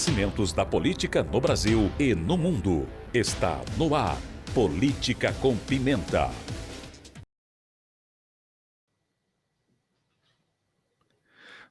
acontecimentos da política no Brasil e no mundo. Está no ar, Política com Pimenta.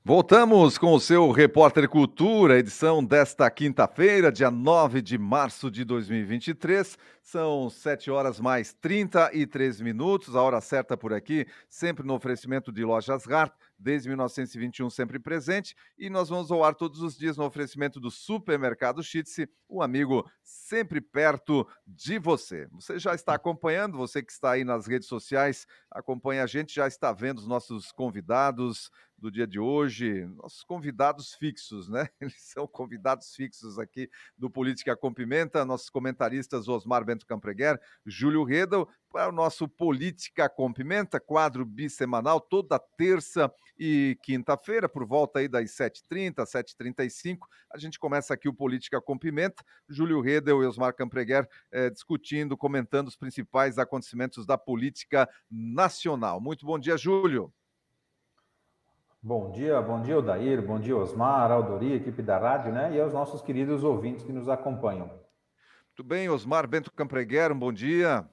Voltamos com o seu Repórter Cultura, edição desta quinta-feira, dia 9 de março de 2023. São 7 horas mais 33 minutos, a hora certa por aqui, sempre no oferecimento de Lojas Hart, desde 1921 sempre presente. E nós vamos ao ar todos os dias no oferecimento do Supermercado Schütze, um amigo sempre perto de você. Você já está acompanhando, você que está aí nas redes sociais, acompanha a gente, já está vendo os nossos convidados do dia de hoje, nossos convidados fixos, né? Eles são convidados fixos aqui do Política com Pimenta, nossos comentaristas Osmar Bento Campreguer, Júlio Redel, para o nosso Política com Pimenta, quadro bissemanal, toda terça e quinta-feira, por volta aí das 7h30, 7h35, a gente começa aqui o Política com Pimenta, Júlio Redel e Osmar Campreguer discutindo, comentando os principais acontecimentos da política nacional. Muito bom dia, Júlio. Bom dia, Odair, bom dia, Osmar, Aldori, equipe da rádio, né? E aos nossos queridos ouvintes que nos acompanham. Muito bem, Osmar Bento Campreguer, um bom dia.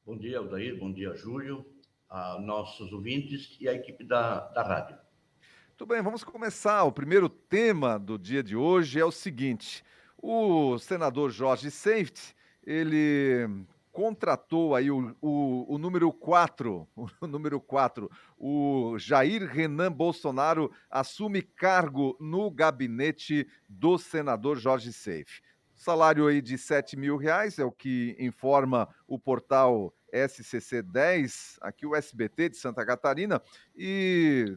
Bom dia, Odair, bom dia, Júlio, a nossos ouvintes e a equipe da rádio. Muito bem, vamos começar. O primeiro tema do dia de hoje é o seguinte: o senador Jorge Seift, ele contratou aí o número 4, o Jair Renan Bolsonaro assume cargo no gabinete do senador Jorge Seift. Salário aí de R$7 mil, é o que informa o portal SCC10, aqui o SBT de Santa Catarina, e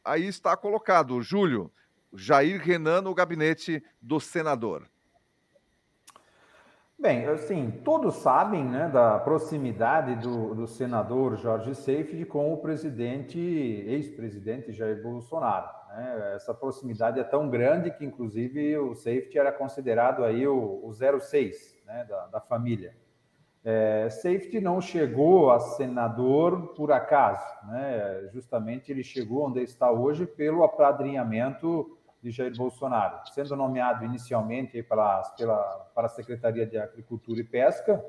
aí está colocado, Júlio, Jair Renan no gabinete do senador. Bem, assim, todos sabem, né, da proximidade do senador Jorge Seift com o ex-presidente Jair Bolsonaro, né? Essa proximidade é tão grande que, inclusive, o Seift era considerado aí o 06, né, da família. Seift não chegou a senador por acaso, né? Justamente ele chegou onde está hoje pelo apadrinhamento de Jair Bolsonaro, sendo nomeado inicialmente para a Secretaria de Agricultura e Pesca,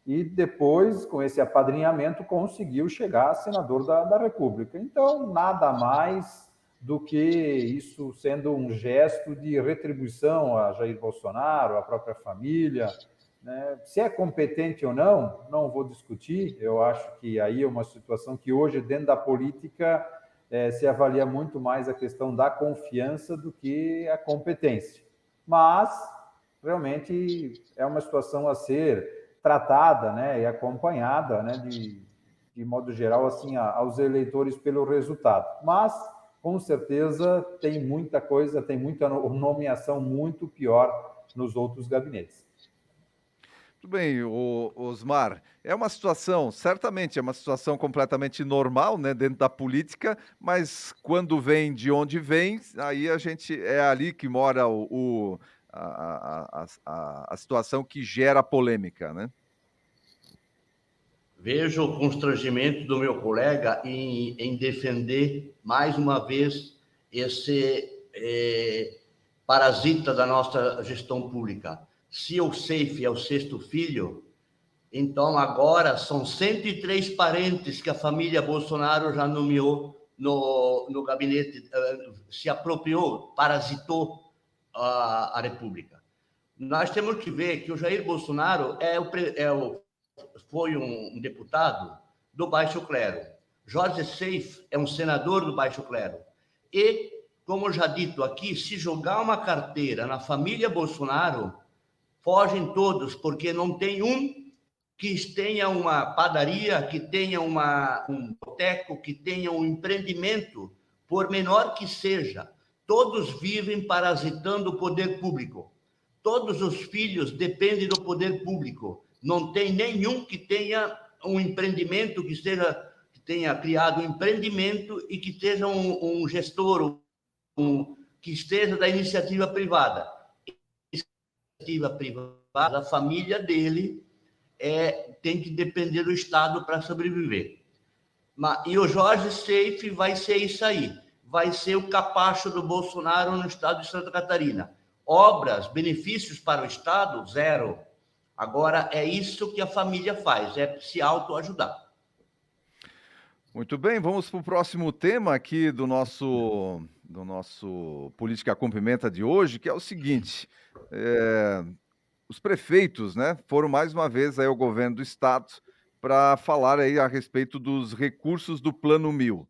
e depois, com esse apadrinhamento, conseguiu chegar a senador da República. Então, nada mais do que isso sendo um gesto de retribuição a Jair Bolsonaro, à própria família, né? Se é competente ou não vou discutir. Eu acho que aí é uma situação que hoje, dentro da política, se avalia muito mais a questão da confiança do que a competência. Mas, realmente, é uma situação a ser tratada, né, e acompanhada, né, de modo geral, assim, aos eleitores pelo resultado. Mas, com certeza, tem muita coisa, tem muita nomeação muito pior nos outros gabinetes. Tudo bem, Osmar, é uma situação, certamente é uma situação completamente normal, né, dentro da política, mas quando vem de onde vem, aí é ali que mora a situação que gera polêmica, né? Vejo o constrangimento do meu colega em defender, mais uma vez, esse parasita da nossa gestão pública. Se o Seift é o sexto filho, então agora são 103 parentes que a família Bolsonaro já nomeou no gabinete, se apropriou, parasitou a República. Nós temos que ver que o Jair Bolsonaro foi um deputado do baixo clero. Jorge Seift é um senador do baixo clero. E, como já dito aqui, se jogar uma carteira na família Bolsonaro, fogem todos, porque não tem um que tenha uma padaria, que tenha um boteco, que tenha um empreendimento, por menor que seja. Todos vivem parasitando o poder público. Todos os filhos dependem do poder público. Não tem nenhum que tenha um empreendimento, que tenha criado um empreendimento e que seja um gestor, que esteja da iniciativa privada. Privada, a família dele tem que depender do Estado para sobreviver. E o Jorge Seift vai ser isso aí. vai ser o capacho do Bolsonaro no estado de Santa Catarina. Obras, benefícios para o estado, zero. Agora, é isso que a família faz, é se autoajudar. Muito bem, vamos para o próximo tema aqui do nosso Política com Pimenta de hoje, que é o seguinte: os prefeitos, né, foram mais uma vez aí ao governo do estado para falar aí a respeito dos recursos do Plano 1000.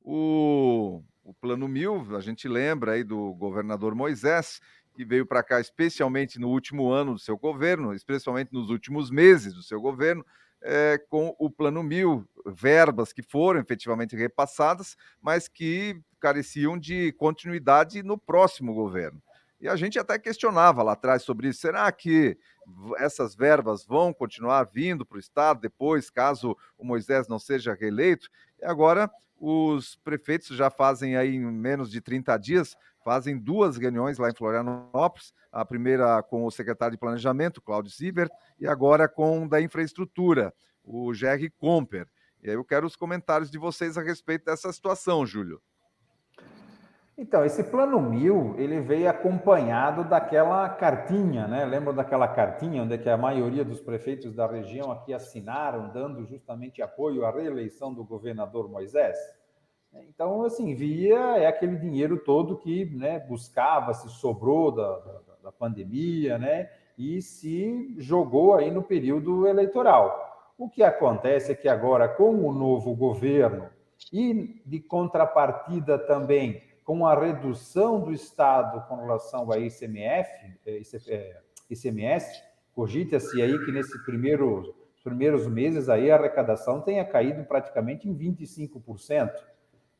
O Plano 1000, a gente lembra aí do governador Moisés, que veio para cá especialmente no último ano do seu governo, especialmente nos últimos meses do seu governo, com o Plano 1000, verbas que foram efetivamente repassadas, mas que careciam de continuidade no próximo governo. E a gente até questionava lá atrás sobre isso. Será que essas verbas vão continuar vindo para o Estado depois, caso o Moisés não seja reeleito? E agora os prefeitos já fazem aí, em menos de 30 dias, fazem 2 reuniões lá em Florianópolis, a primeira com o secretário de Planejamento, Cláudio Zibert, e agora com o da Infraestrutura, o Jerry Comper. E aí eu quero os comentários de vocês a respeito dessa situação, Júlio. Então, esse Plano 1000, ele veio acompanhado daquela cartinha, né? Lembra daquela cartinha onde que a maioria dos prefeitos da região aqui assinaram, dando justamente apoio à reeleição do governador Moisés? Então, assim, é aquele dinheiro todo que, né, buscava, se sobrou da pandemia, né? E se jogou aí no período eleitoral. O que acontece é que agora, com o novo governo e de contrapartida também com a redução do Estado com relação a ICMS, cogita-se aí que nesses primeiros meses aí a arrecadação tenha caído praticamente em 25%.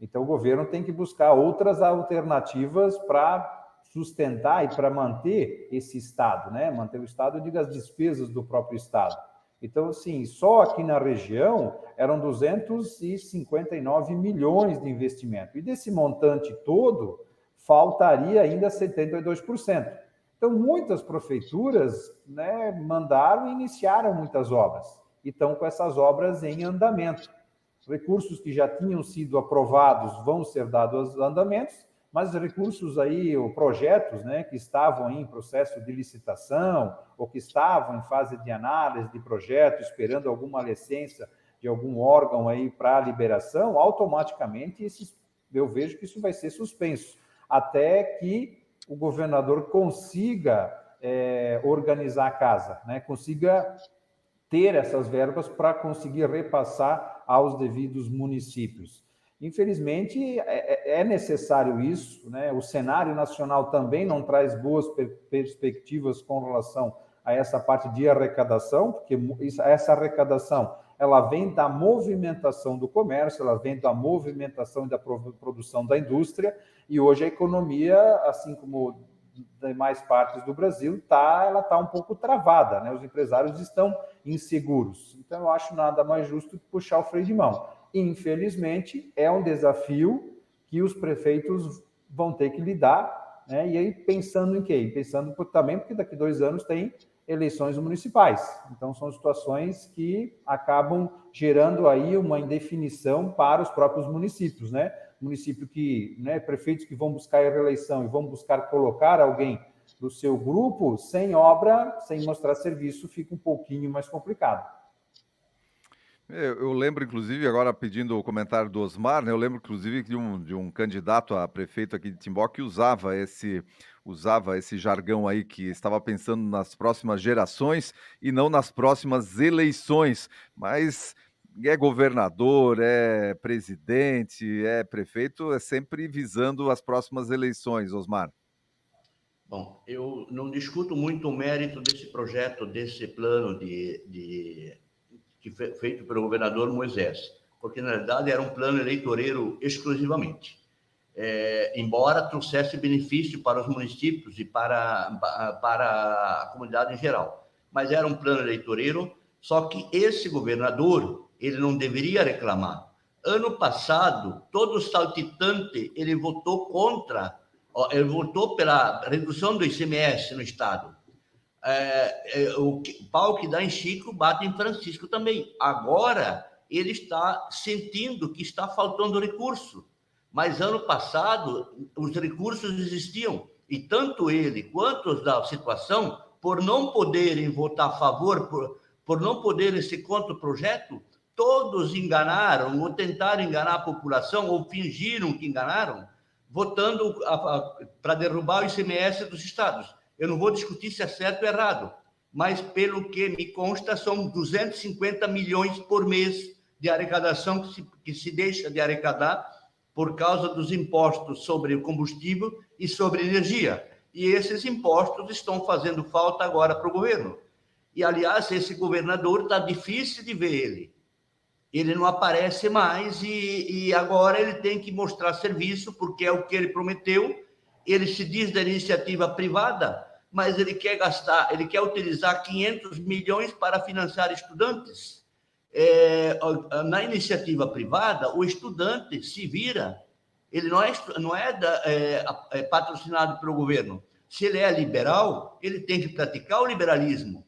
Então o governo tem que buscar outras alternativas para sustentar e para manter esse Estado, né? Manter o Estado, eu digo, as despesas do próprio Estado. Então, assim, só aqui na região eram 259 milhões de investimento. E desse montante todo, faltaria ainda 72%. Então, muitas prefeituras, né, mandaram e iniciaram muitas obras. E estão com essas obras em andamento. Recursos que já tinham sido aprovados vão ser dados aos andamentos, mas recursos aí, ou projetos, né, que estavam em processo de licitação, ou que estavam em fase de análise de projeto, esperando alguma licença de algum órgão aí para liberação, automaticamente eu vejo que isso vai ser suspenso, até que o governador consiga organizar a casa, né, consiga ter essas verbas para conseguir repassar aos devidos municípios. Infelizmente, é necessário isso, né? O cenário nacional também não traz boas perspectivas com relação a essa parte de arrecadação, porque essa arrecadação ela vem da movimentação do comércio, ela vem da movimentação e da produção da indústria, e hoje a economia, assim como demais partes do Brasil, ela está um pouco travada, né? Os empresários estão inseguros. Então, eu acho nada mais justo que puxar o freio de mão. Infelizmente, é um desafio que os prefeitos vão ter que lidar, né? E aí, pensando em quê? Pensando também porque daqui a 2 anos tem eleições municipais. Então, são situações que acabam gerando aí uma indefinição para os próprios municípios, né? Município que, né, prefeitos que vão buscar a reeleição e vão buscar colocar alguém do seu grupo, sem obra, sem mostrar serviço, fica um pouquinho mais complicado. Eu lembro, inclusive, agora pedindo o comentário do Osmar, né? Eu lembro, inclusive, de um candidato a prefeito aqui de Timbó que usava esse jargão aí, que estava pensando nas próximas gerações e não nas próximas eleições. Mas é governador, é presidente, é prefeito, é sempre visando as próximas eleições, Osmar. Bom, eu não discuto muito o mérito desse projeto, desse plano que foi feito pelo governador Moisés, porque, na verdade, era um plano eleitoreiro exclusivamente. Embora trouxesse benefício para os municípios e para a comunidade em geral. Mas era um plano eleitoreiro, só que esse governador, ele não deveria reclamar. Ano passado, todo saltitante, ele votou ele votou pela redução do ICMS no Estado. O pau que dá em Chico bate em Francisco também. Agora ele está sentindo que está faltando recurso. Mas ano passado, os recursos existiam. E tanto ele quanto os da situação, por não poderem votar a favor, por não poderem ser contra o projeto, todos enganaram ou tentaram enganar a população ou fingiram que enganaram, votando para derrubar o ICMS dos estados. Eu não vou discutir se é certo ou errado, mas pelo que me consta, são 250 milhões por mês de arrecadação que se deixa de arrecadar por causa dos impostos sobre o combustível e sobre energia. E esses impostos estão fazendo falta agora para o governo. E, aliás, esse governador está difícil de ver ele. Ele não aparece mais e agora ele tem que mostrar serviço, porque é o que ele prometeu. Ele se diz da iniciativa privada, mas ele quer utilizar 500 milhões para financiar estudantes. Na iniciativa privada, o estudante se vira, ele não é patrocinado pelo governo. Se ele é liberal, ele tem que praticar o liberalismo,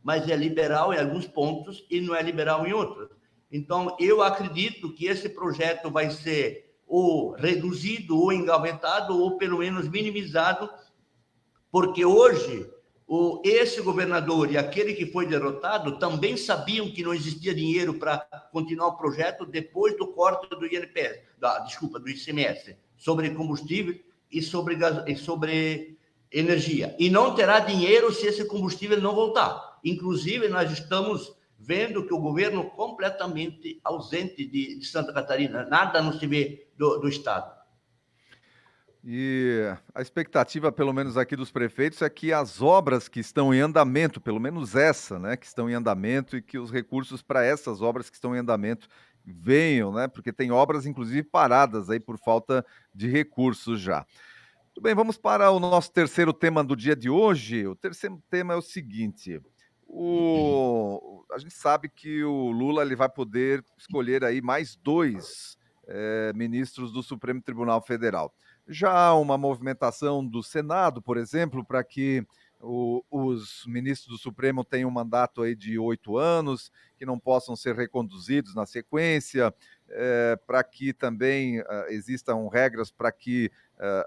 mas é liberal em alguns pontos e não é liberal em outros. Então, eu acredito que esse projeto vai ser ou reduzido, ou engavetado, ou pelo menos minimizado, porque hoje esse governador e aquele que foi derrotado também sabiam que não existia dinheiro para continuar o projeto depois do corte do INPS, do ICMS, sobre combustível e sobre energia. E não terá dinheiro se esse combustível não voltar. Inclusive, nós estamos vendo que o governo é completamente ausente de Santa Catarina, nada não se vê do Estado. E a expectativa, pelo menos aqui dos prefeitos, é que as obras que estão em andamento, pelo menos essa, né, que estão em andamento, e que os recursos para essas obras que estão em andamento venham, né, porque tem obras, inclusive, paradas aí por falta de recursos já. Muito bem, vamos para o nosso terceiro tema do dia de hoje. O terceiro tema é o seguinte: a gente sabe que o Lula ele vai poder escolher aí mais 2 ministros do Supremo Tribunal Federal. Já há uma movimentação do Senado, por exemplo, para que os ministros do Supremo tenham um mandato aí de 8 anos, que não possam ser reconduzidos na sequência, para que também existam regras para que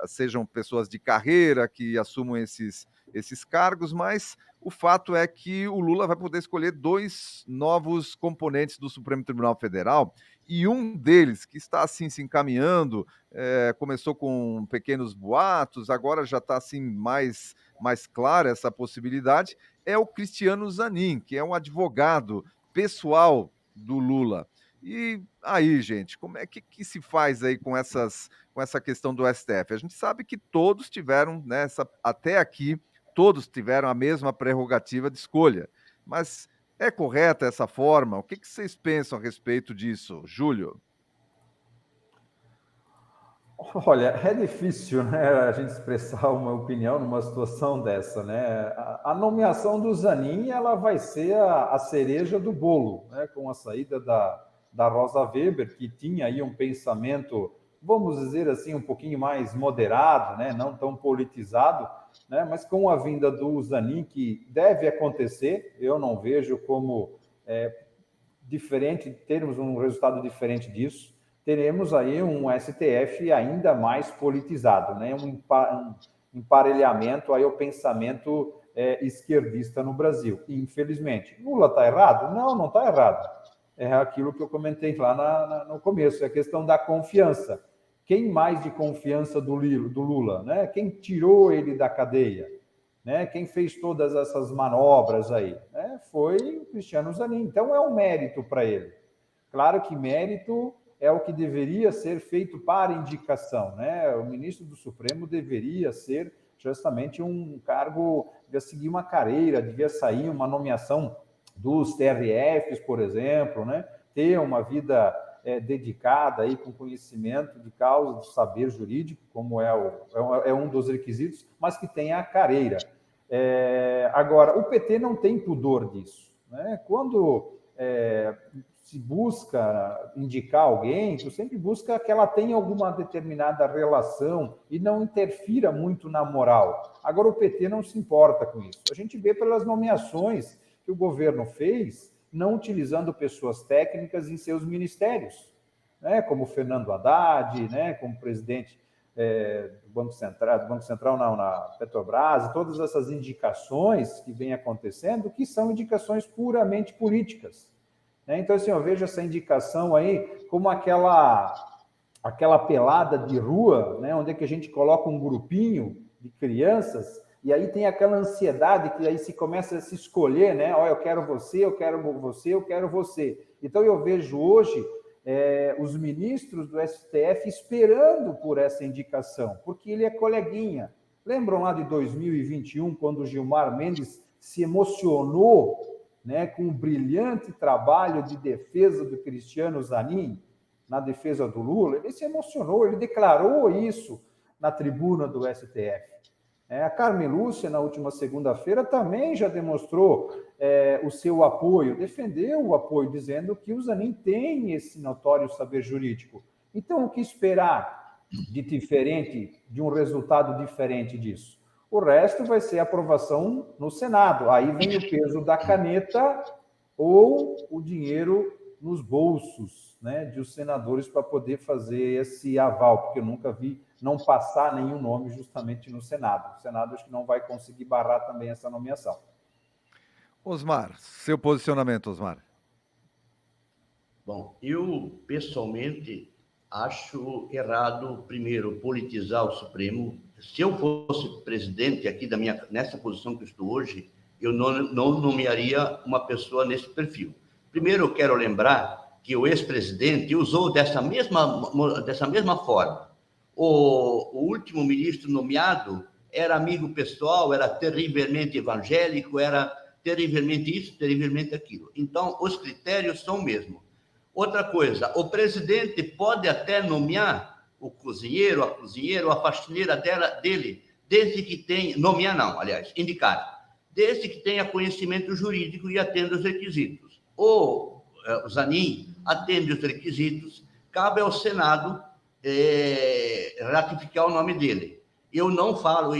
sejam pessoas de carreira que assumam esses cargos, mas o fato é que o Lula vai poder escolher 2 novos componentes do Supremo Tribunal Federal, e um deles, que está assim se encaminhando, começou com pequenos boatos, agora já está assim mais clara essa possibilidade, é o Cristiano Zanin, que é um advogado pessoal do Lula. E aí, gente, como é que se faz aí com essa questão do STF? A gente sabe que todos tiveram, até aqui, todos tiveram a mesma prerrogativa de escolha, mas é correta essa forma? O que vocês pensam a respeito disso, Júlio? Olha, é difícil, né, a gente expressar uma opinião numa situação dessa, né? A nomeação do Zanin, ela vai ser a cereja do bolo, né, com a saída da Rosa Weber, que tinha aí um pensamento, vamos dizer assim, um pouquinho mais moderado, né, não tão politizado, né, mas com a vinda do Zanin, que deve acontecer, eu não vejo como diferente, termos um resultado diferente disso. Teremos aí um STF ainda mais politizado, né? Um emparelhamento aí ao pensamento esquerdista no Brasil. Infelizmente. Lula está errado? Não está errado. É aquilo que eu comentei lá no começo, é a questão da confiança. Quem mais de confiança do Lula? Né? Quem tirou ele da cadeia? Né? Quem fez todas essas manobras aí? Né? Foi o Cristiano Zanin. Então é um mérito para ele. Claro que mérito é o que deveria ser feito para indicação, né? O ministro do Supremo deveria ser justamente um cargo, devia seguir uma carreira, devia sair uma nomeação dos TRFs, por exemplo, né? Ter uma vida dedicada aí com conhecimento de causa, de saber jurídico, como é um dos requisitos, mas que tenha a carreira. Agora, o PT não tem pudor disso, né? Quando se busca indicar alguém, tu sempre busca que ela tenha alguma determinada relação e não interfira muito na moral. Agora, o PT não se importa com isso. A gente vê pelas nomeações que o governo fez, não utilizando pessoas técnicas em seus ministérios. né, como Fernando Haddad, né, como presidente do Banco Central não, na Petrobras, todas essas indicações que vêm acontecendo, que são indicações puramente políticas. Né? Então, assim, eu vejo essa indicação aí como aquela pelada de rua, né, onde é que a gente coloca um grupinho de crianças e aí tem aquela ansiedade que aí se começa a se escolher, né? Olha, eu quero você, eu quero você, eu quero você. Então, eu vejo hoje os ministros do STF esperando por essa indicação, porque ele é coleguinha. Lembram lá de 2021, quando o Gilmar Mendes se emocionou, né, com um brilhante trabalho de defesa do Cristiano Zanin, na defesa do Lula? Ele se emocionou, ele declarou isso na tribuna do STF. A Carmen Lúcia, na última segunda-feira, também já demonstrou o seu apoio, defendeu o apoio, dizendo que o Zanin tem esse notório saber jurídico. Então, o que esperar de diferente, de um resultado diferente disso? O resto vai ser aprovação no Senado. Aí vem o peso da caneta ou o dinheiro nos bolsos, né, de os senadores para poder fazer esse aval, porque eu nunca vi não passar nenhum nome justamente no Senado. O Senado acho que não vai conseguir barrar também essa nomeação. Osmar, seu posicionamento, Osmar. Bom, eu pessoalmente acho errado, primeiro, politizar o Supremo. Se eu fosse presidente aqui nessa posição que eu estou hoje, eu não nomearia uma pessoa nesse perfil. Primeiro, eu quero lembrar que o ex-presidente usou dessa mesma forma. O último ministro nomeado era amigo pessoal, era terrivelmente evangélico, era terrivelmente isso, terrivelmente aquilo. Então, os critérios são o mesmo. Outra coisa, o presidente pode até nomear o cozinheiro, a faxineira dele, desde que tenha... Nomear não, aliás, indicar. Desde que tenha conhecimento jurídico e atenda os requisitos. O Zanin atende os requisitos, cabe ao Senado ratificar o nome dele. Eu não falo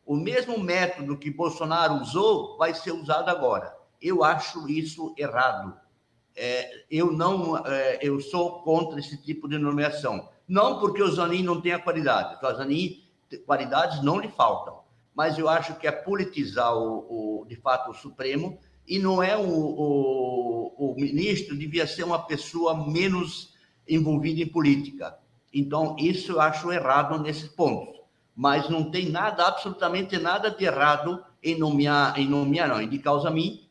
o mesmo método que Bolsonaro usou vai ser usado agora. Eu acho isso errado. Eu sou contra esse tipo de nomeação. Não porque o Zanin não tenha qualidade. O Zanin, qualidades não lhe faltam. Mas eu acho que é politizar, de fato, o Supremo, e não é o ministro, devia ser uma pessoa menos envolvida em política. Então, isso eu acho errado nesses pontos. Mas não tem nada, absolutamente nada de errado em nomear não, indicar o Zanin.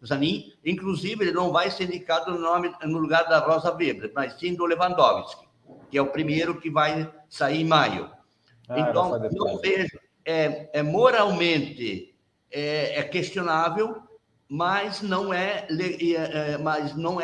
Inclusive, ele não vai ser indicado no lugar da Rosa Weber, mas sim do Lewandowski, que é o primeiro que vai sair em maio. Então, não vejo, moralmente questionável, mas não é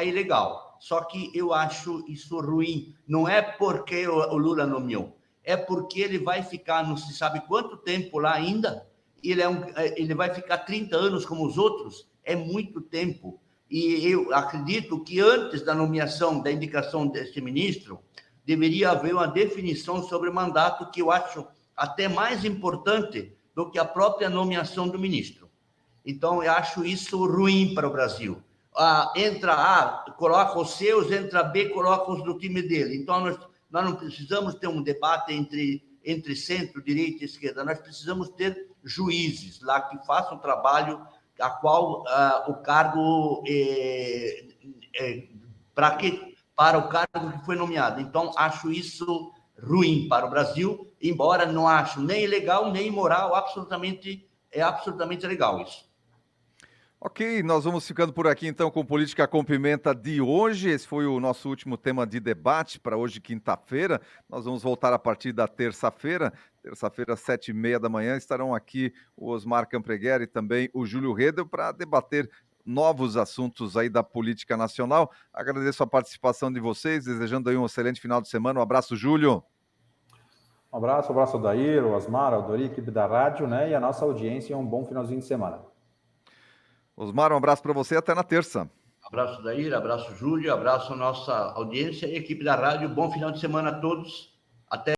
ilegal. Só que eu acho isso ruim. Não é porque o Lula nomeou, é porque ele vai ficar não se sabe quanto tempo lá ainda. Ele vai ficar 30 anos como os outros, é muito tempo. E eu acredito que antes da nomeação, da indicação desse ministro, deveria haver uma definição sobre o mandato, que eu acho até mais importante do que a própria nomeação do ministro. Então, eu acho isso ruim para o Brasil. Entra A, coloca os seus, entra B, coloca os do time dele. Então, nós não precisamos ter um debate entre centro, direita e esquerda. Nós precisamos ter juízes lá que façam o trabalho a qual o cargo para o cargo que foi nomeado. Então, acho isso ruim para o Brasil, embora não acho nem ilegal, nem imoral, é absolutamente legal isso. Ok, nós vamos ficando por aqui então com Política com Pimenta de hoje. Esse foi o nosso último tema de debate para hoje, quinta-feira. Nós vamos voltar a partir da terça-feira. Terça-feira, 7h30 da manhã, estarão aqui o Osmar Campreguer e também o Júlio Redel para debater novos assuntos aí da política nacional. Agradeço a participação de vocês, desejando aí um excelente final de semana. Um abraço, Júlio. Um abraço ao Dair, ao Osmar, ao Dori, equipe da rádio, né? E a nossa audiência, um bom finalzinho de semana. Osmar, um abraço para você, até na terça. Abraço, Dair, abraço, Júlio, abraço a nossa audiência e equipe da rádio. Bom final de semana a todos. Até